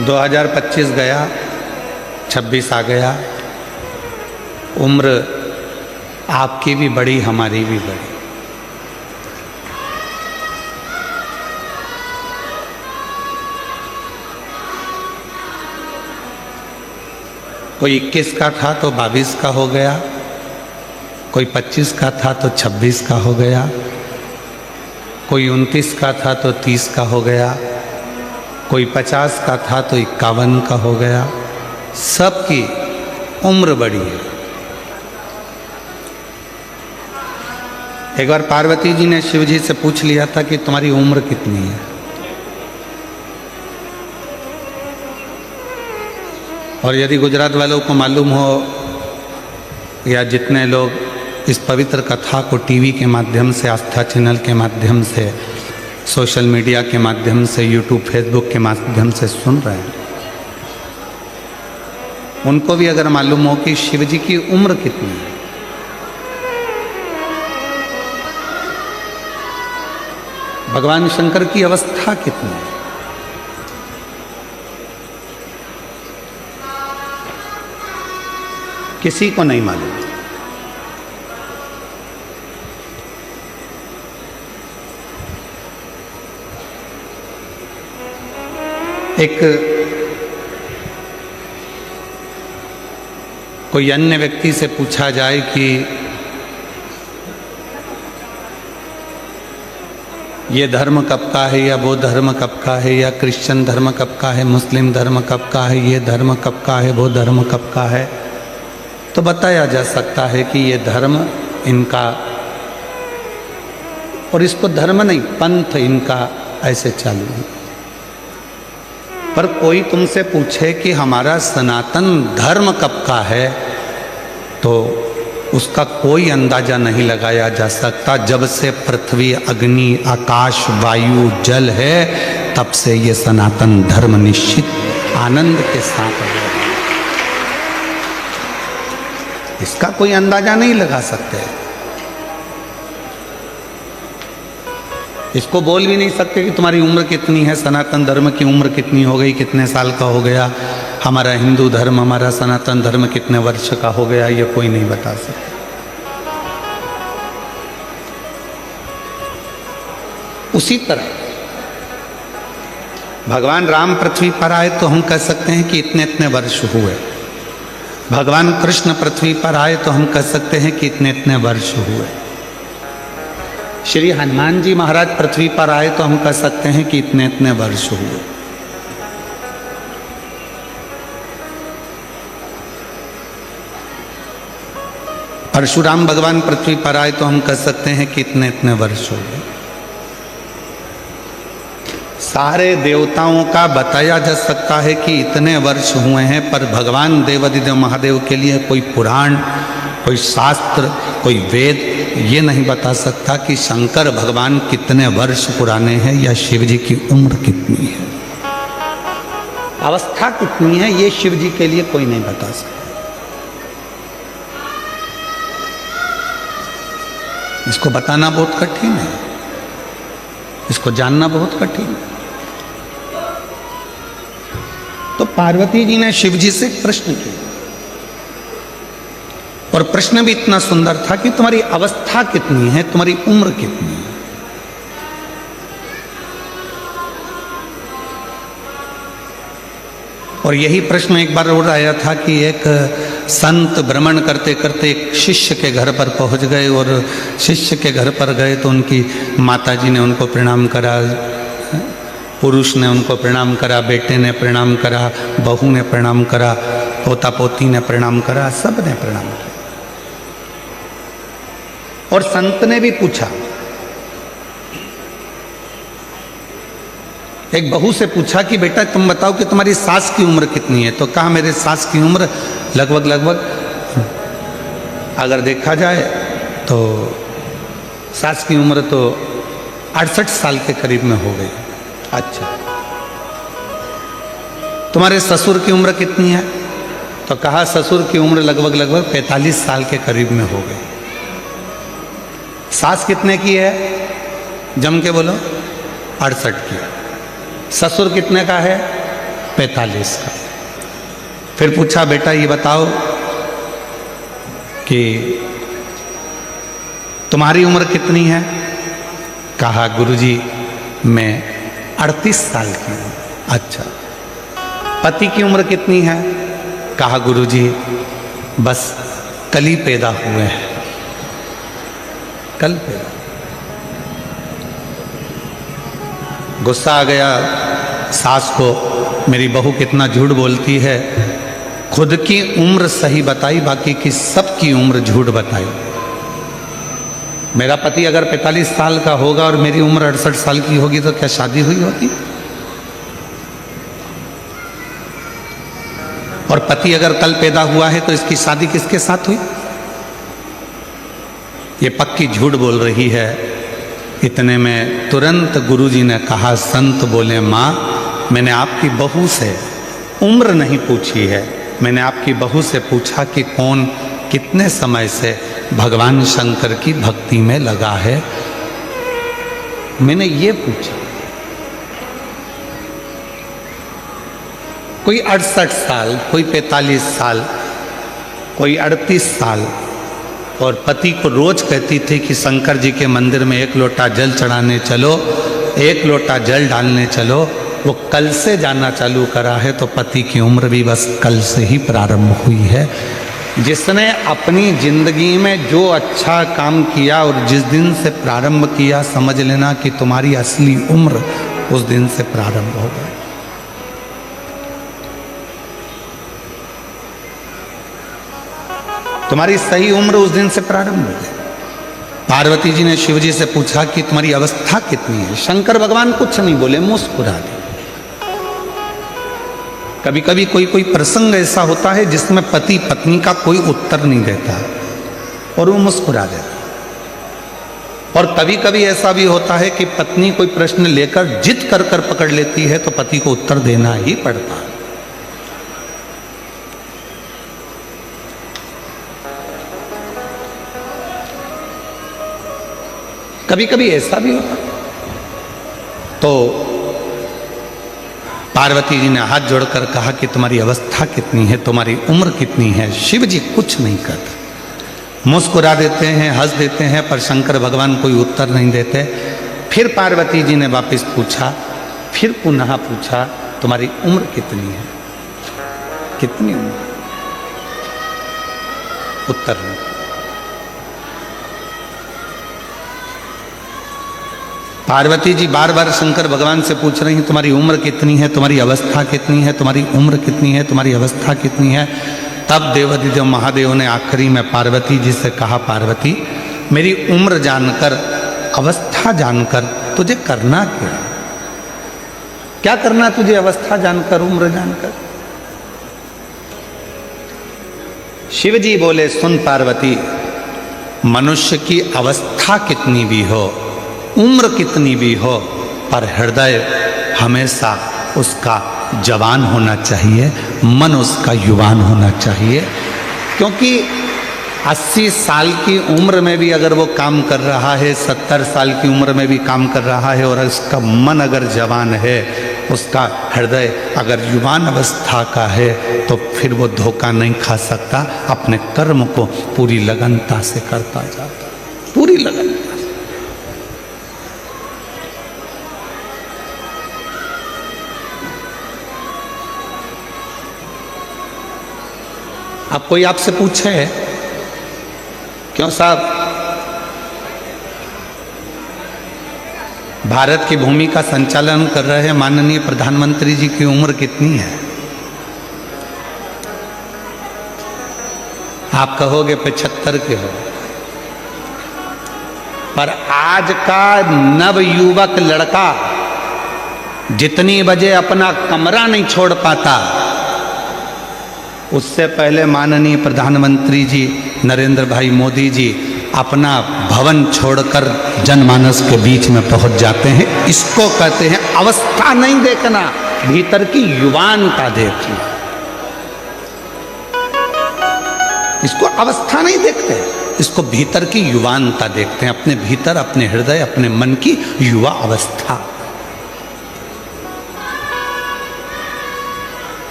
2025 गया, 26 आ गया। उम्र आपकी भी बढ़ी, हमारी भी बढ़ी। कोई 21 का था तो 22 का हो गया, कोई 25 का था तो 26 का हो गया, कोई 29 का था तो 30 का हो गया, कोई 50 का था तो 51 का हो गया। सबकी उम्र बढ़ी है। एक बार पार्वती जी ने शिव जी से पूछ लिया था कि तुम्हारी उम्र कितनी है, और यदि गुजरात वालों को मालूम हो या जितने लोग इस पवित्र कथा को टीवी के माध्यम से, आस्था चैनल के माध्यम से, सोशल मीडिया के माध्यम से, यूट्यूब फेसबुक के माध्यम से सुन रहे हैं, उनको भी अगर मालूम हो कि शिव जी की उम्र कितनी है, भगवान शंकर की अवस्था कितनी है, किसी को नहीं मालूम। एक कोई अन्य व्यक्ति से पूछा जाए कि ये धर्म कब का है, या वो धर्म कब का है, या क्रिश्चियन धर्म कब का है, मुस्लिम धर्म कब का है, ये धर्म कब का है, वो धर्म कब का है, तो बताया जा सकता है कि ये धर्म इनका, और इसको धर्म नहीं, पंथ इनका ऐसे चालू है। पर कोई तुमसे पूछे कि हमारा सनातन धर्म कब का है, तो उसका कोई अंदाजा नहीं लगाया जा सकता। जब से पृथ्वी, अग्नि, आकाश, वायु, जल है, तब से ये सनातन धर्म निश्चित आनंद के साथ है। इसका कोई अंदाजा नहीं लगा सकते, इसको बोल भी नहीं सकते कि तुम्हारी उम्र कितनी है, सनातन धर्म की उम्र कितनी हो गई, कितने साल का हो गया, हमारा हिंदू धर्म, हमारा सनातन धर्म कितने वर्ष का हो गया, ये कोई नहीं बता सकता। उसी तरह भगवान राम पृथ्वी पर आए तो हम कह सकते हैं कि इतने इतने वर्ष हुए, भगवान कृष्ण पृथ्वी पर आए तो हम कह सकते हैं कि इतने इतने वर्ष हुए, श्री हनुमान जी महाराज पृथ्वी पर आए तो हम कह सकते हैं कि इतने इतने वर्ष हुए। परशुराम भगवान पृथ्वी पर आए तो हम कह सकते हैं कि इतने इतने वर्ष हो गए। सारे देवताओं का बताया जा सकता है कि इतने वर्ष हुए हैं, पर भगवान देवाधिदेव महादेव के लिए कोई पुराण, कोई शास्त्र, कोई वेद ये नहीं बता सकता कि शंकर भगवान कितने वर्ष पुराने हैं या शिव जी की उम्र कितनी है, अवस्था कितनी है, ये शिव जी के लिए कोई नहीं बता सकता। इसको बताना बहुत कठिन है, इसको जानना बहुत कठिन है। तो पार्वती जी ने शिव जी से एक प्रश्न किया, और प्रश्न भी इतना सुंदर था कि तुम्हारी अवस्था कितनी है, तुम्हारी उम्र कितनी है। और यही प्रश्न एक बार और आया था कि एक संत भ्रमण करते करते एक शिष्य के घर पर पहुंच गए, और शिष्य के घर पर गए तो उनकी माताजी ने उनको प्रणाम करा, पुरुष ने उनको प्रणाम करा, बेटे ने प्रणाम करा, बहू ने प्रणाम करा, पोता पोती ने प्रणाम करा, सब ने प्रणाम किया। और संत ने भी पूछा, एक बहू से पूछा कि बेटा तुम बताओ कि तुम्हारी सास की उम्र कितनी है, तो कहा मेरे सास की उम्र लगभग अगर देखा जाए तो सास की उम्र तो 68 साल के करीब में हो गई। अच्छा, तुम्हारे ससुर की उम्र कितनी है, तो कहा ससुर की उम्र लगभग 45 साल के करीब में हो गई। सास कितने की है, जम के बोलो, 68 की। ससुर कितने का है, 45 का। फिर पूछा बेटा ये बताओ कि तुम्हारी उम्र कितनी है? कहा गुरुजी मैं 38 साल की हूँ। अच्छा, पति की उम्र कितनी है? कहा गुरुजी बस कल ही पैदा हुए हैं, कल पैदा। गुस्सा आ गया सास को, मेरी बहू कितना झूठ बोलती है, खुद की उम्र सही बताई, बाकी की सबकी उम्र झूठ बताई। मेरा पति अगर 45 साल का होगा और मेरी उम्र 68 साल की होगी तो क्या शादी हुई होती? और पति अगर कल पैदा हुआ है तो इसकी शादी किसके साथ हुई? ये पक्की झूठ बोल रही है। इतने में तुरंत गुरुजी ने कहा, संत बोले माँ मैंने आपकी बहू से उम्र नहीं पूछी है, मैंने आपकी बहू से पूछा कि कौन कितने समय से भगवान शंकर की भक्ति में लगा है, मैंने ये पूछा। कोई 68 साल, कोई 45 साल, कोई 38 साल, और पति को रोज कहती थी कि शंकर जी के मंदिर में 1 लोटा जल चढ़ाने चलो, 1 लोटा जल डालने चलो। वो कल से जाना चालू करा है तो पति की उम्र भी बस कल से ही प्रारंभ हुई है। जिसने अपनी जिंदगी में जो अच्छा काम किया और जिस दिन से प्रारंभ किया, समझ लेना कि तुम्हारी असली उम्र उस दिन से प्रारंभ हो गई। तुम्हारी सही उम्र उस दिन से प्रारंभ हो गई। पार्वती जी ने शिव जी से पूछा कि तुम्हारी अवस्था कितनी है? शंकर भगवान कुछ नहीं बोले, मुस्कुरा दिए। कभी कभी कोई प्रसंग ऐसा होता है जिसमें पति पत्नी का कोई उत्तर नहीं देता और वो मुस्कुरा देता। और कभी कभी ऐसा भी होता है कि पत्नी कोई प्रश्न लेकर जिद कर कर पकड़ लेती है तो पति को उत्तर देना ही पड़ता है। कभी कभी ऐसा भी होता। तो पार्वती जी ने हाथ जोड़कर कहा कि तुम्हारी अवस्था कितनी है, तुम्हारी उम्र कितनी है? शिव जी कुछ नहीं कहते, मुस्कुरा देते हैं, हंस देते हैं, पर शंकर भगवान कोई उत्तर नहीं देते। फिर पार्वती जी ने वापस पूछा, फिर पुनः पूछा तुम्हारी उम्र कितनी है? कितनी उम्र? उत्तर नहीं। पार्वती जी बार बार शंकर भगवान से पूछ रही हैं तुम्हारी उम्र कितनी है, तुम्हारी अवस्था कितनी है, तुम्हारी उम्र कितनी है, तुम्हारी अवस्था कितनी है। तब देवाधिदेव महादेव ने आखिरी में पार्वती जी से कहा, पार्वती मेरी उम्र जानकर, अवस्था जानकर तुझे करना क्या? क्या करना तुझे अवस्था जानकर, उम्र जानकर? शिव जी बोले, सुन पार्वती, मनुष्य की अवस्था कितनी भी हो, उम्र कितनी भी हो, पर हृदय हमेशा उसका जवान होना चाहिए, मन उसका युवान होना चाहिए। क्योंकि 80 साल की उम्र में भी अगर वो काम कर रहा है, 70 साल की उम्र में भी काम कर रहा है, और उसका मन अगर जवान है, उसका हृदय अगर युवान अवस्था का है, तो फिर वो धोखा नहीं खा सकता, अपने कर्म को पूरी लगनता से करता जाता, पूरी लगन। अब कोई आपसे पूछे, क्यों साहब भारत की भूमि का संचालन कर रहे माननीय प्रधानमंत्री जी की उम्र कितनी है? आप कहोगे 75 के हो, पर आज का नवयुवक लड़का जितनी बजे अपना कमरा नहीं छोड़ पाता, उससे पहले माननीय प्रधानमंत्री जी नरेंद्र भाई मोदी जी अपना भवन छोड़कर जनमानस के बीच में पहुंच जाते हैं। इसको कहते हैं अवस्था नहीं देखना, भीतर की युवानता देखना। इसको अवस्था नहीं देखते, इसको भीतर की युवानता देखते हैं, अपने भीतर, अपने हृदय, अपने मन की युवा अवस्था।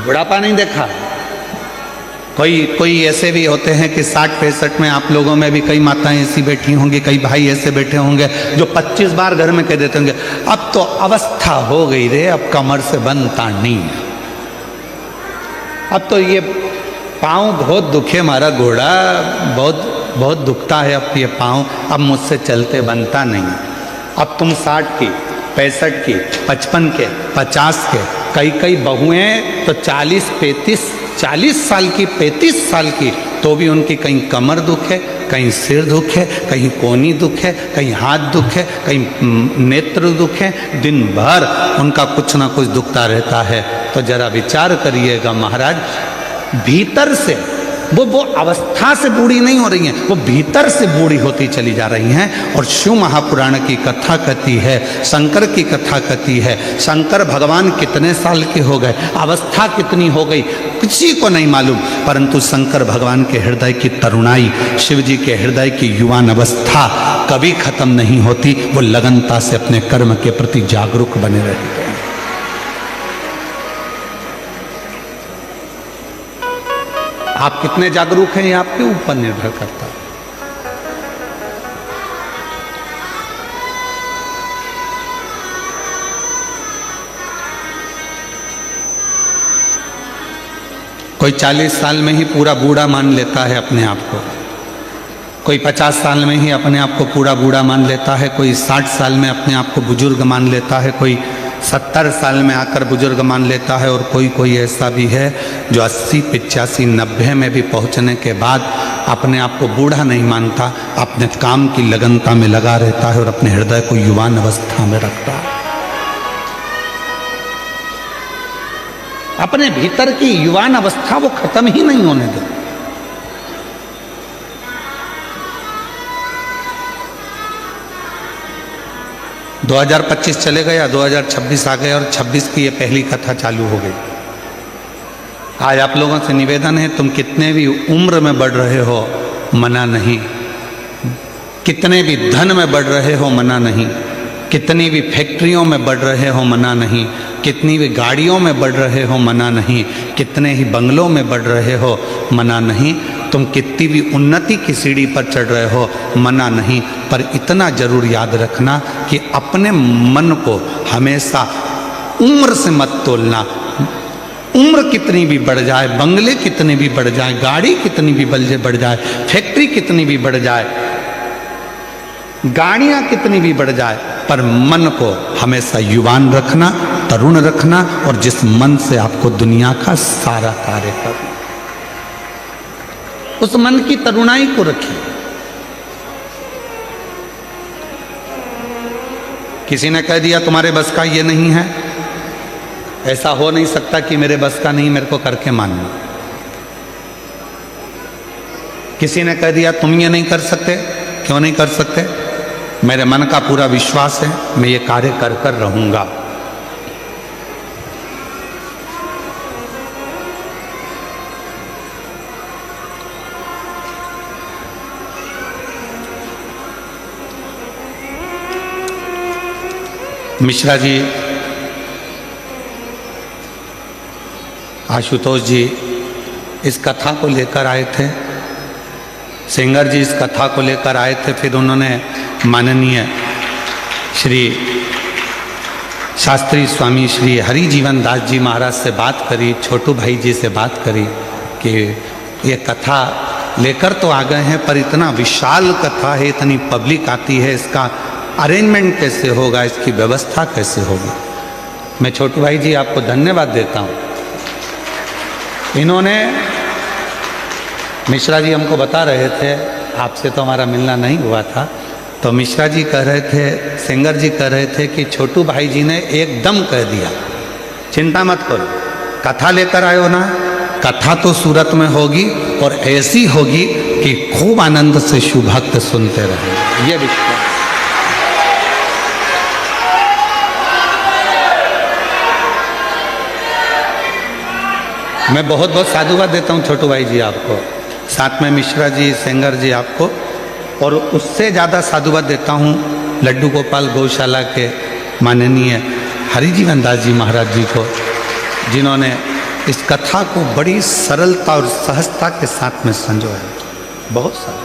बुढ़ापा नहीं देखा। कोई ऐसे भी होते हैं कि 60-65 में, आप लोगों में भी कई माताएं ऐसी बैठी होंगी, कई भाई ऐसे बैठे होंगे जो 25 बार घर में कह देते होंगे अब तो अवस्था हो गई रे, अब कमर से बनता नहीं है, अब तो ये पाँव बहुत दुखे, हमारा घोड़ा बहुत बहुत दुखता है, अब ये पाँव, अब मुझसे चलते बनता नहीं। अब तुम 60 की, 65 की, 55 के, 50 के, कई बहुएं तो 40 साल की, 35 साल की, तो भी उनकी कहीं कमर दुख है, कहीं सिर दुख है, कहीं कोहनी दुख है, कहीं हाथ दुख है, कहीं नेत्र दुख है, दिन भर उनका कुछ ना कुछ दुखता रहता है। तो जरा विचार करिएगा महाराज, भीतर से वो अवस्था से बूढ़ी नहीं हो रही हैं, वो भीतर से बूढ़ी होती चली जा रही हैं। और शिव महापुराण की कथा कहती है, शंकर की कथा कहती है, शंकर भगवान कितने साल के हो गए, अवस्था कितनी हो गई, किसी को नहीं मालूम, परंतु शंकर भगवान के हृदय की तरुणाई, शिव जी के हृदय की युवान अवस्था कभी खत्म नहीं होती। वो लगनता से अपने कर्म के प्रति जागरूक बने रहते हैं। आप कितने जागरूक हैं ये आपके ऊपर निर्भर करता है। कोई 40 साल में ही पूरा बूढ़ा मान लेता है अपने आप को, कोई 50 साल में ही अपने आप को पूरा बूढ़ा मान लेता है, कोई 60 साल में अपने आप को बुजुर्ग मान लेता है, कोई 70 साल में आकर बुजुर्ग मान लेता है, और कोई ऐसा भी है जो 80, 85, 90 में भी पहुंचने के बाद अपने आप को बूढ़ा नहीं मानता, अपने काम की लगनता में लगा रहता है और अपने हृदय को युवान अवस्था में रखता है। अपने भीतर की युवान अवस्था वो खत्म ही नहीं होने देता। दो 2025 चले गया, 2026 आ गया और 26 की ये पहली कथा चालू हो गई। आज आप लोगों से निवेदन है, तुम कितने भी उम्र में बढ़ रहे हो मना नहीं, कितने भी धन में बढ़ रहे हो मना नहीं, कितनी भी फैक्ट्रियों में बढ़ रहे हो मना नहीं, कितनी भी गाड़ियों में बढ़ रहे हो मना नहीं, कितने ही बंगलों में बढ़ रहे हो मना नहीं, तुम कितनी भी उन्नति की सीढ़ी पर चढ़ रहे हो मना नहीं, पर इतना जरूर याद रखना कि अपने मन को हमेशा उम्र से मत तोलना। उम्र कितनी भी बढ़ जाए, बंगले कितने भी बढ़ जाए, गाड़ी कितनी भी बढ़ जाए, फैक्ट्री कितनी भी बढ़ जाए, गाड़ियां कितनी भी बढ़ जाए, पर मन को हमेशा युवान रखना, तरुण रखना, और जिस मन से आपको दुनिया का सारा कार्य करना, उस मन की तरुणाई को रखिए। किसी ने कह दिया तुम्हारे बस का ये नहीं है, ऐसा हो नहीं सकता कि मेरे बस का नहीं, मेरे को करके मानना। किसी ने कह दिया तुम ये नहीं कर सकते, क्यों नहीं कर सकते, मेरे मन का पूरा विश्वास है, मैं ये कार्य कर कर रहूंगा। मिश्रा जी, आशुतोष जी इस कथा को लेकर आए थे, सिंगर जी इस कथा को लेकर आए थे, फिर उन्होंने माननीय श्री शास्त्री स्वामी श्री हरिजीवन दास जी महाराज से बात करी, छोटू भाई जी से बात करी कि ये कथा लेकर तो आ गए हैं, पर इतना विशाल कथा है, इतनी पब्लिक आती है, इसका अरेंजमेंट कैसे होगा, इसकी व्यवस्था कैसे होगी। मैं छोटू भाई जी आपको धन्यवाद देता हूँ। इन्होंने, मिश्रा जी हमको बता रहे थे, आपसे तो हमारा मिलना नहीं हुआ था, तो मिश्रा जी कह रहे थे, सिंगर जी कह रहे थे कि छोटू भाई जी ने एकदम कह दिया चिंता मत करो, कथा लेकर आयो ना, कथा तो सूरत में होगी और ऐसी होगी कि खूब आनंद से शिव भक्त सुनते रहेंगे, ये विश्वास। मैं बहुत बहुत साधुवाद देता हूँ छोटू भाई जी आपको, साथ में मिश्रा जी, सिंगर जी आपको, और उससे ज़्यादा साधुवाद देता हूँ लड्डू गोपाल गौशाला के माननीय हरिजीवन दास जी महाराज जी को, जिन्होंने इस कथा को बड़ी सरलता और सहजता के साथ में संजोया, बहुत सरल।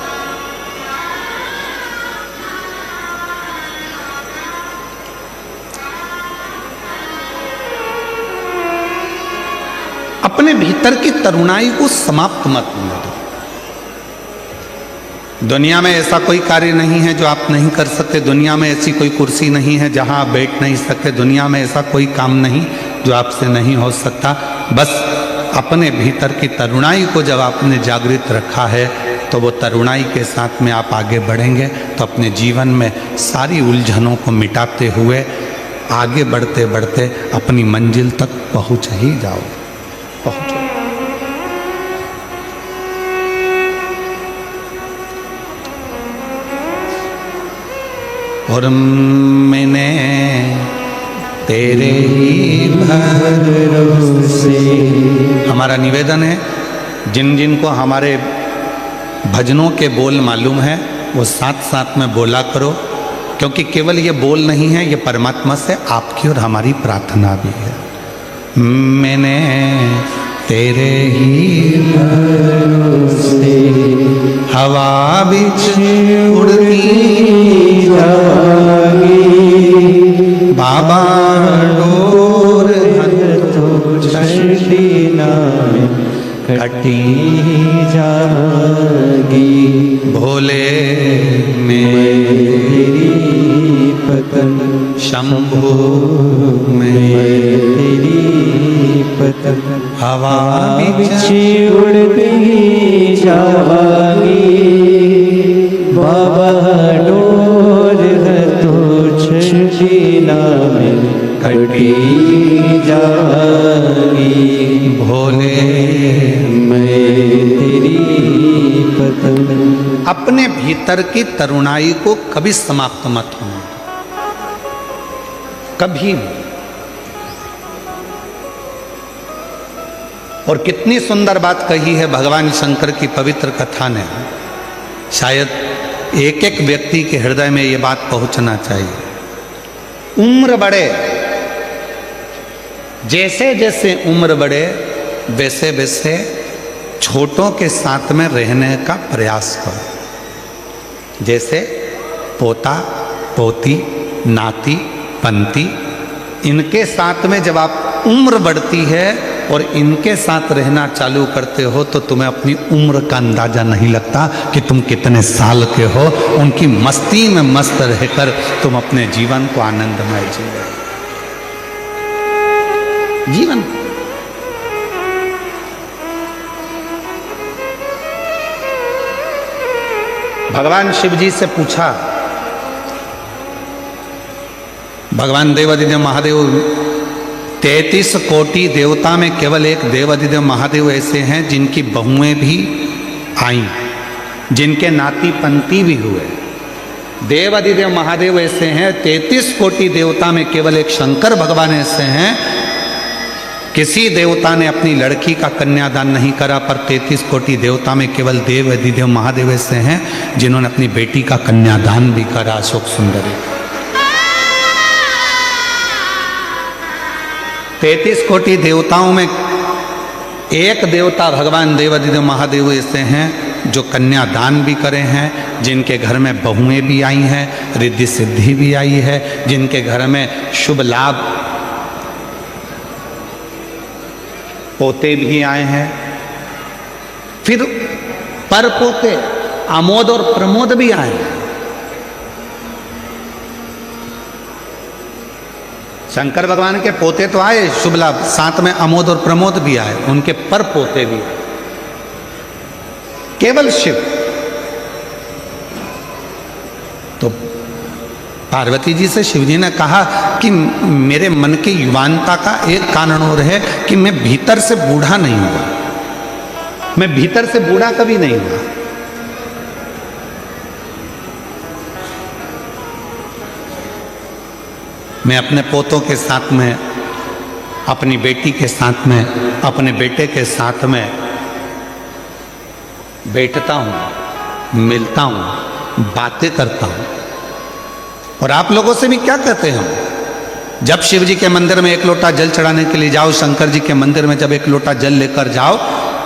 अपने भीतर की तरुणाई को समाप्त मत होने दो। दुनिया में ऐसा कोई कार्य नहीं है जो आप नहीं कर सकते। दुनिया में ऐसी कोई कुर्सी नहीं है जहां आप बैठ नहीं सकते। दुनिया में ऐसा कोई काम नहीं जो आपसे नहीं हो सकता। बस अपने भीतर की तरुणाई को जब आपने जागृत रखा है तो वो तरुणाई के साथ में आप आगे बढ़ेंगे तो अपने जीवन में सारी उलझनों को मिटाते हुए आगे बढ़ते बढ़ते अपनी मंजिल तक पहुंच ही जाओ, पहुंचो। और मैंने तेरे ही भरोसे। हमारा निवेदन है, जिन जिन को हमारे भजनों के बोल मालूम है वो साथ साथ में बोला करो, क्योंकि केवल ये बोल नहीं है, ये परमात्मा से आपकी और हमारी प्रार्थना भी है। मैंने तेरे ही भरोसे हवा बिच उड़ती जागी, बाबा डोर तो छठी नाम कटी जागी, भोले मेरी पतन शंभु में तेरी पतन हवा बिच उड़ती जागी, बाबा डोर तो छठी नाम कटी जागी, भोले मैं तेरी पतन। अपने भीतर की तरुणाई को कभी समाप्त मत होने दो, कभी नहीं। और कितनी सुंदर बात कही है भगवान शंकर की पवित्र कथा ने। शायद एक एक व्यक्ति के हृदय में ये बात पहुंचना चाहिए। उम्र बढ़े, जैसे जैसे उम्र बढ़े वैसे वैसे छोटों के साथ में रहने का प्रयास करो। जैसे पोता पोती नाती पंती, इनके साथ में जब आप उम्र बढ़ती है और इनके साथ रहना चालू करते हो तो तुम्हें अपनी उम्र का अंदाजा नहीं लगता कि तुम कितने साल के हो। उनकी मस्ती में मस्त रहकर तुम अपने जीवन को आनंदमय जियो। जीवन भगवान शिव जी से पूछा, भगवान देवादिदेव महादेव 33 कोटि देवता में केवल एक देवादिदेव महादेव ऐसे हैं जिनकी बहुएं भी आईं, जिनके नाती पंती भी हुए। देवादिदेव महादेव ऐसे हैं, 33 कोटि देवता में केवल एक शंकर भगवान ऐसे हैं। किसी देवता ने अपनी लड़की का कन्यादान नहीं करा, पर 33 कोटि देवता में केवल देवादिदेव महादेव ऐसे हैं जिन्होंने अपनी बेटी का कन्यादान भी करा, अशोक सुंदरी। 33 कोटि देवताओं में एक देवता भगवान देवादिदेव महादेव ऐसे हैं जो कन्यादान भी करे हैं, जिनके घर में बहुएं भी आई हैं, रिद्धि सिद्धि भी आई है, जिनके घर में शुभ लाभ पोते भी आए हैं, फिर पर पोते आमोद और प्रमोद भी आए हैं। शंकर भगवान के पोते तो आए शुभ लाभ, साथ में अमोद और प्रमोद भी आए, उनके पर पोते भी आए। केवल शिव। तो पार्वती जी से शिव जी ने कहा कि मेरे मन की युवानता का एक कारण और है कि मैं भीतर से बूढ़ा नहीं हुआ, मैं भीतर से बूढ़ा कभी नहीं हुआ। मैं अपने पोतों के साथ में, अपनी बेटी के साथ में, अपने बेटे के साथ में बैठता हूँ, मिलता हूँ, बातें करता हूँ। और आप लोगों से भी क्या कहते हैं हम जब शिव जी के मंदिर में एक लोटा जल चढ़ाने के लिए जाओ, शंकर जी के मंदिर में जब एक लोटा जल लेकर जाओ,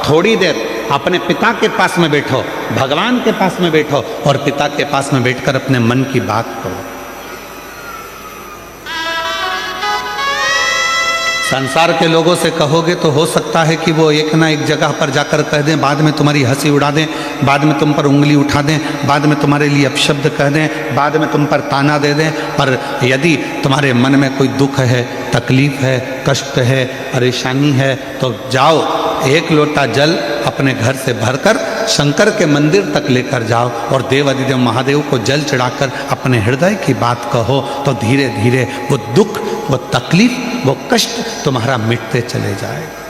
थोड़ी देर अपने पिता के पास में बैठो, भगवान के पास में बैठो और पिता के पास में बैठकर अपने मन की बात करो। संसार के लोगों से कहोगे तो हो सकता है कि वो एक ना एक जगह पर जाकर कह दें, बाद में तुम्हारी हंसी उड़ा दें, बाद में तुम पर उंगली उठा दें, बाद में तुम्हारे लिए अपशब्द कह दें, बाद में तुम पर ताना दे दें। पर यदि तुम्हारे मन में कोई दुख है, तकलीफ है, कष्ट है, परेशानी है, तो जाओ एक लोटा जल अपने घर से भरकर शंकर के मंदिर तक लेकर जाओ और देव अधिदेव महादेव को जल चढ़ाकर अपने हृदय की बात कहो, तो धीरे धीरे वो दुख, वो तकलीफ, वो कष्ट तुम्हारा मिटते चले जाएगा।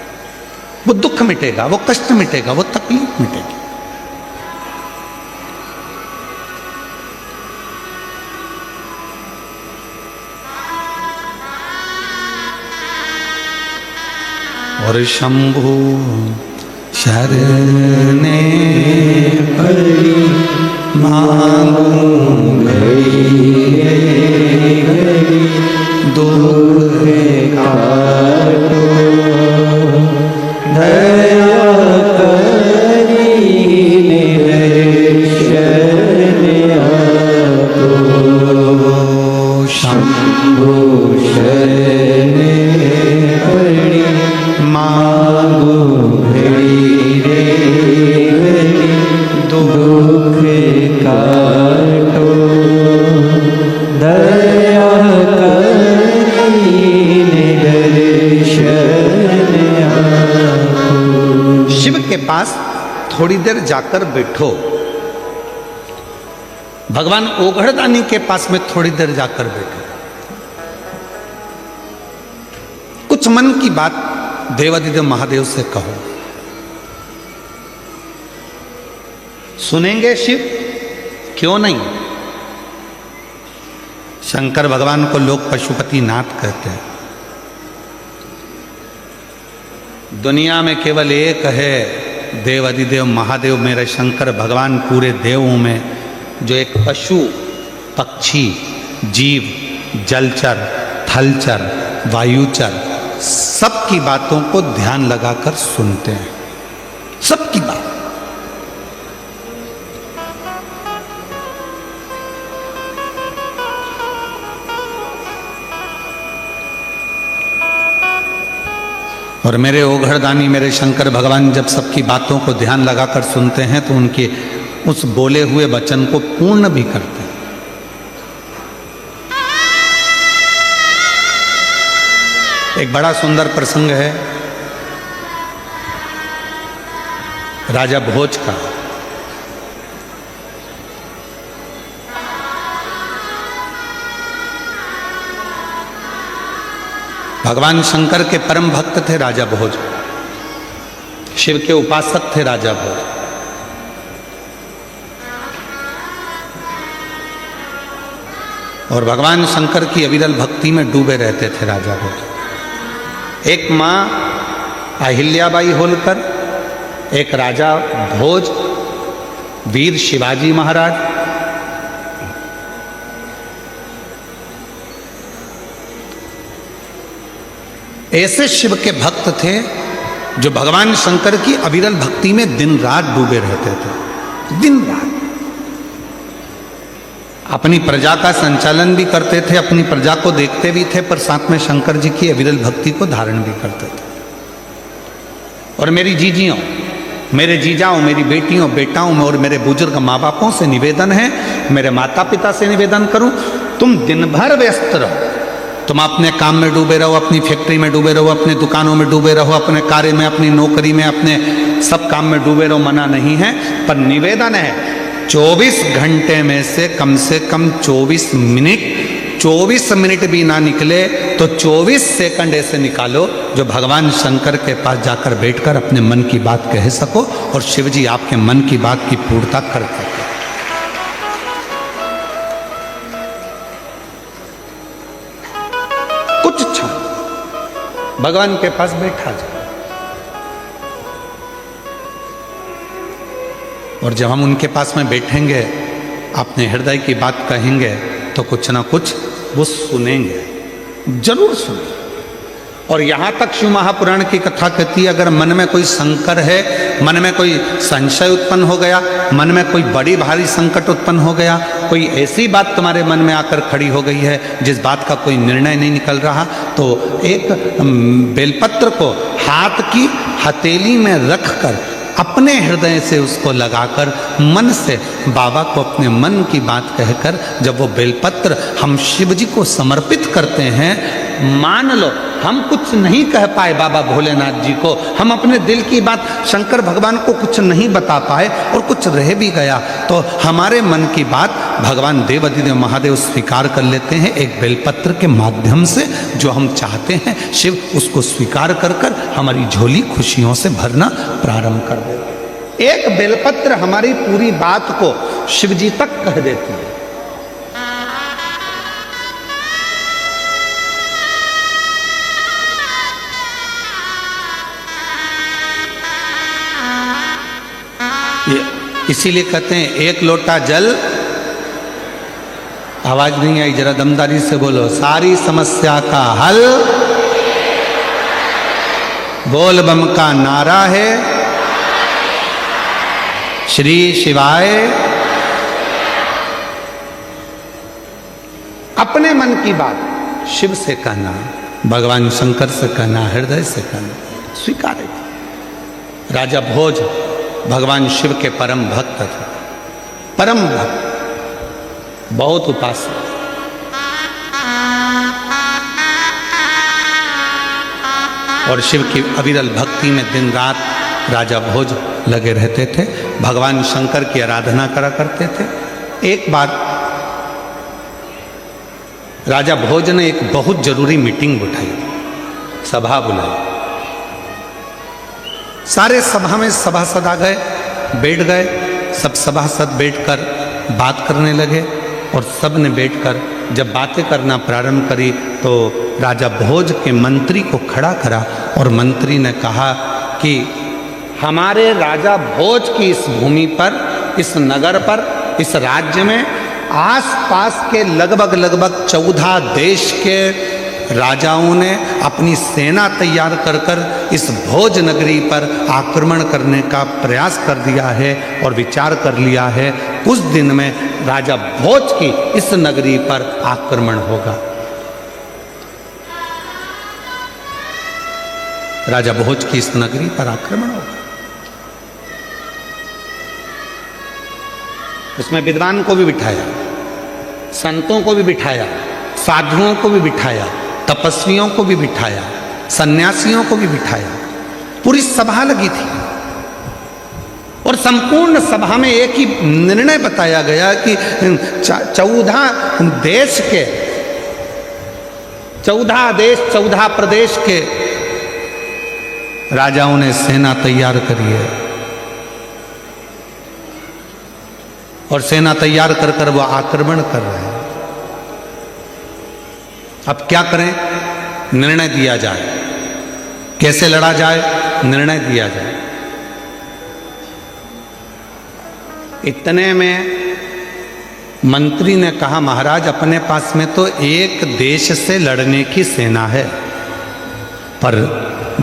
वो दुख मिटेगा, वो कष्ट मिटेगा, वो तकलीफ मिटेगी। और शंभु शरणे पड़ी मांगू घड़ी घड़ी दुख काटो दया करी शरण आपो शंभु शरणे पड़ी मांगू घड़ी रे घड़ी दुख काटो दया शिव के पास थोड़ी देर जाकर बैठो, भगवान ओघड़दानी के पास में थोड़ी देर जाकर बैठो, कुछ मन की बात देवाधिदेव महादेव से कहो। सुनेंगे शिव? क्यों नहीं। शंकर भगवान को लोग पशुपति नाथ कहते हैं। दुनिया में केवल एक है देव अधिदेव महादेव, मेरे शंकर भगवान पूरे देवों में, जो एक पशु, पक्षी, जीव, जलचर, थलचर, वायुचर, सबकी बातों को ध्यान लगाकर सुनते हैं, सबकी बात। और मेरे ओघड़दानी, मेरे शंकर भगवान जब सबकी बातों को ध्यान लगाकर सुनते हैं तो उनके उस बोले हुए वचन को पूर्ण भी करते हैं। एक बड़ा सुंदर प्रसंग है राजा भोज का। भगवान शंकर के परम भक्त थे राजा भोज, शिव के उपासक थे राजा भोज। और भगवान शंकर की अविरल भक्ति में डूबे रहते थे राजा भोज। एक माँ अहिल्याबाई होलकर, एक राजा भोज, वीर शिवाजी महाराज, ऐसे शिव के भक्त थे जो भगवान शंकर की अविरल भक्ति में दिन रात डूबे रहते थे। दिन रात अपनी प्रजा का संचालन भी करते थे, अपनी प्रजा को देखते भी थे, पर साथ में शंकर जी की अविरल भक्ति को धारण भी करते थे। और मेरी जीजियों, मेरे जीजाओं, मेरी बेटियों, बेटाओं में और मेरे बुजुर्ग माँ बापों से निवेदन है, मेरे माता पिता से निवेदन करूं, तुम दिन भर व्यस्त रहो, तुम अपने काम में डूबे रहो, अपनी फैक्ट्री में डूबे रहो, अपने दुकानों में डूबे रहो, अपने कार्य में, अपनी नौकरी में, अपने सब काम में डूबे रहो, मना नहीं है। पर निवेदन है 24 घंटे में से कम 24 मिनट भी ना निकले तो 24 सेकंड ऐसे निकालो जो भगवान शंकर के पास जाकर बैठकर अपने मन की बात कह सको और शिव जी आपके मन की बात की पूर्णता कर सके। कुछ क्षण भगवान के पास बैठा जाए और जब हम उनके पास में बैठेंगे, अपने हृदय की बात कहेंगे, तो कुछ ना कुछ वो सुनेंगे। जरूर सुनिए। और यहाँ तक शिव महापुराण की कथा कहती है, अगर मन में कोई संकर है, मन में कोई संशय उत्पन्न हो गया, मन में कोई बड़ी भारी संकट उत्पन्न हो गया, कोई ऐसी बात तुम्हारे मन में आकर खड़ी हो गई है जिस बात का कोई निर्णय नहीं निकल रहा, तो एक बेलपत्र को हाथ की हथेली में रखकर अपने हृदय से उसको लगाकर मन से बाबा को अपने मन की बात कहकर जब वो बेलपत्र हम शिव जी को समर्पित करते हैं, मान लो हम कुछ नहीं कह पाए बाबा भोलेनाथ जी को, हम अपने दिल की बात शंकर भगवान को कुछ नहीं बता पाए और कुछ रह भी गया, तो हमारे मन की बात भगवान देवाधिदेव महादेव स्वीकार कर लेते हैं एक बेलपत्र के माध्यम से। जो हम चाहते हैं शिव उसको स्वीकार कर कर हमारी झोली खुशियों से भरना प्रारंभ कर देते। एक बेलपत्र हमारी पूरी बात को शिव जी तक कह देती है। इसीलिए कहते हैं एक लोटा जल, आवाज नहीं आई, जरा दमदारी से बोलो, सारी समस्या का हल बोल बम का नारा है, श्री शिवाय। अपने मन की बात शिव से कहना, भगवान शंकर से कहना, हृदय से कहना स्वीकार है। राजा भोज भगवान शिव के परम भक्त थे, परम भक्त, बहुत उपासक। और शिव की अविरल भक्ति में दिन रात राजा भोज लगे रहते थे, भगवान शंकर की आराधना करा करते थे। एक बार राजा भोज ने एक बहुत जरूरी मीटिंग उठाई, सभा बुलाई। सारे सभा में सभासद आ गए, बैठ गए, सब सभासद बैठकर बात करने लगे और सब ने बैठकर जब बातें करना प्रारंभ करी तो राजा भोज के मंत्री को खड़ा करा और मंत्री ने कहा कि हमारे राजा भोज की इस भूमि पर, इस नगर पर, इस राज्य में आसपास के लगभग 14 देश के राजाओं ने अपनी सेना तैयार कर कर इस भोज नगरी पर आक्रमण करने का प्रयास कर दिया है और विचार कर लिया है कुछ दिन में राजा भोज की इस नगरी पर आक्रमण होगा। राजा भोज की इस नगरी पर आक्रमण होगा। उसमें विद्वान को भी बिठाया, संतों को भी बिठाया, साधुओं को भी बिठाया, तपस्वियों को भी बिठाया, सन्यासियों को भी बिठाया। पूरी सभा लगी थी और संपूर्ण सभा में एक ही निर्णय बताया गया कि 14 देश के 14 प्रदेश के राजाओं ने सेना तैयार करी है और सेना तैयार कर कर वो आक्रमण कर रहे हैं। अब क्या करें? निर्णय दिया जाए, कैसे लड़ा जाए, निर्णय दिया जाए। इतने में मंत्री ने कहा, महाराज अपने पास में तो एक देश से लड़ने की सेना है, पर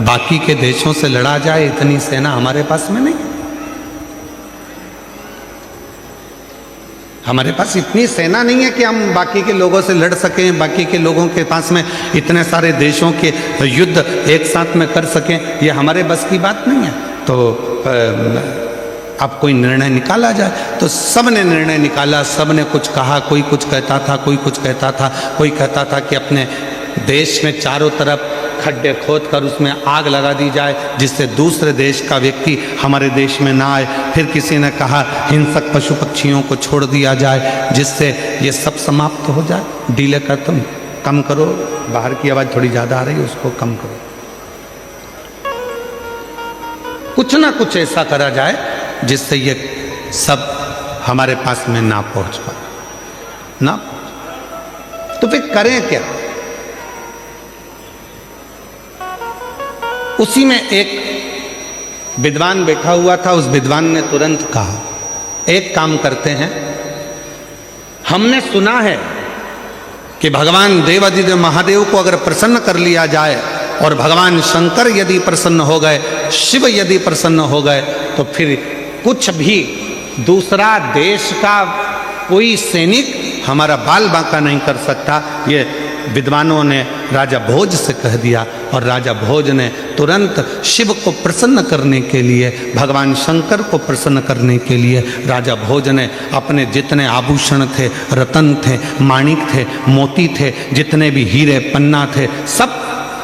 बाकी के देशों से लड़ा जाए इतनी सेना हमारे पास में नहीं। हमारे पास इतनी सेना नहीं है कि हम बाकी के लोगों से लड़ सकें, बाकी के लोगों के पास में इतने सारे देशों के युद्ध एक साथ में कर सकें, ये हमारे बस की बात नहीं है। तो अब कोई निर्णय निकाला जाए। तो सब ने निर्णय निकाला, सब ने कुछ कहा, कोई कुछ कहता था, कोई कुछ कहता था। कोई कहता था कि अपने देश में चारों तरफ खड्डे खोद कर उसमें आग लगा दी जाए जिससे दूसरे देश का व्यक्ति हमारे देश में ना आए। फिर किसी ने कहा हिंसक पशु पक्षियों को छोड़ दिया जाए जिससे ये सब समाप्त हो जाए। डीले कर तुम कम करो, बाहर की आवाज़ थोड़ी ज़्यादा आ रही है, उसको कम करो। कुछ ना कुछ ऐसा करा जाए जिससे ये सब हमारे पास में ना पहुंच पाए ना। तो फिर करें क्या? उसी में एक विद्वान बैठा हुआ था। उस विद्वान ने तुरंत कहा, एक काम करते हैं, हमने सुना है कि भगवान देवादिदेव महादेव को अगर प्रसन्न कर लिया जाए और भगवान शंकर यदि प्रसन्न हो गए, शिव यदि प्रसन्न हो गए, तो फिर कुछ भी दूसरा देश का कोई सैनिक हमारा बाल बांका नहीं कर सकता। ये विद्वानों ने राजा भोज से कह दिया और राजा भोज ने तुरंत शिव को प्रसन्न करने के लिए, भगवान शंकर को प्रसन्न करने के लिए राजा भोज ने अपने जितने आभूषण थे, रतन थे, माणिक थे, मोती थे, जितने भी हीरे पन्ना थे, सब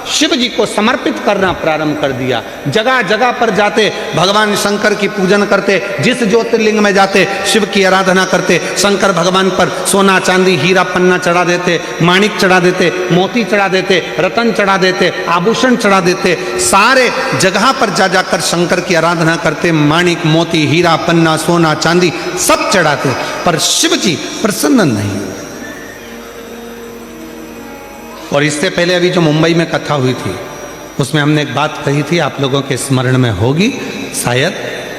शिव जी को समर्पित करना प्रारंभ कर दिया। जगह जगह पर जाते भगवान शंकर की पूजन करते, जिस ज्योतिर्लिंग में जाते शिव की आराधना करते, शंकर भगवान पर सोना चांदी हीरा पन्ना चढ़ा देते, माणिक चढ़ा देते, मोती चढ़ा देते, रतन चढ़ा देते, आभूषण चढ़ा देते, सारे जगह पर जा जाकर शंकर की आराधना करते, माणिक मोती हीरा पन्ना सोना चांदी सब चढ़ाते, पर शिव जी प्रसन्न नहीं। और इससे पहले अभी जो मुंबई में कथा हुई थी उसमें हमने एक बात कही थी, आप लोगों के स्मरण में होगी, शायद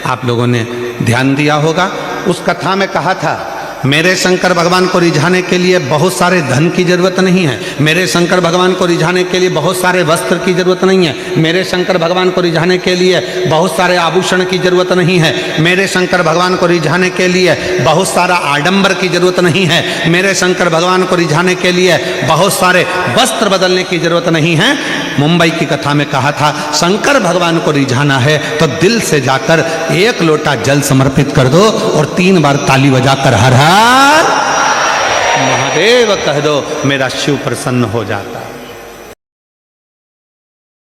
आप लोगों ने ध्यान दिया होगा। उस कथा में कहा था, मेरे शंकर भगवान को रिझाने के लिए बहुत सारे धन की जरूरत नहीं है, मेरे शंकर भगवान को रिझाने के लिए बहुत सारे वस्त्र की जरूरत नहीं है, मेरे शंकर भगवान को रिझाने के लिए बहुत सारे आभूषण की जरूरत नहीं है, मेरे शंकर भगवान को रिझाने के लिए बहुत सारा आडंबर की जरूरत नहीं है, मेरे शंकर भगवान को रिझाने के लिए बहुत सारे वस्त्र बदलने की जरूरत नहीं है। मुंबई की कथा में कहा था, शंकर भगवान को रिझाना है तो दिल से जाकर एक लोटा जल समर्पित कर दो और 3 बार ताली बजाकर हर हर महादेव कह दो, मेरा शिव प्रसन्न हो जाता है।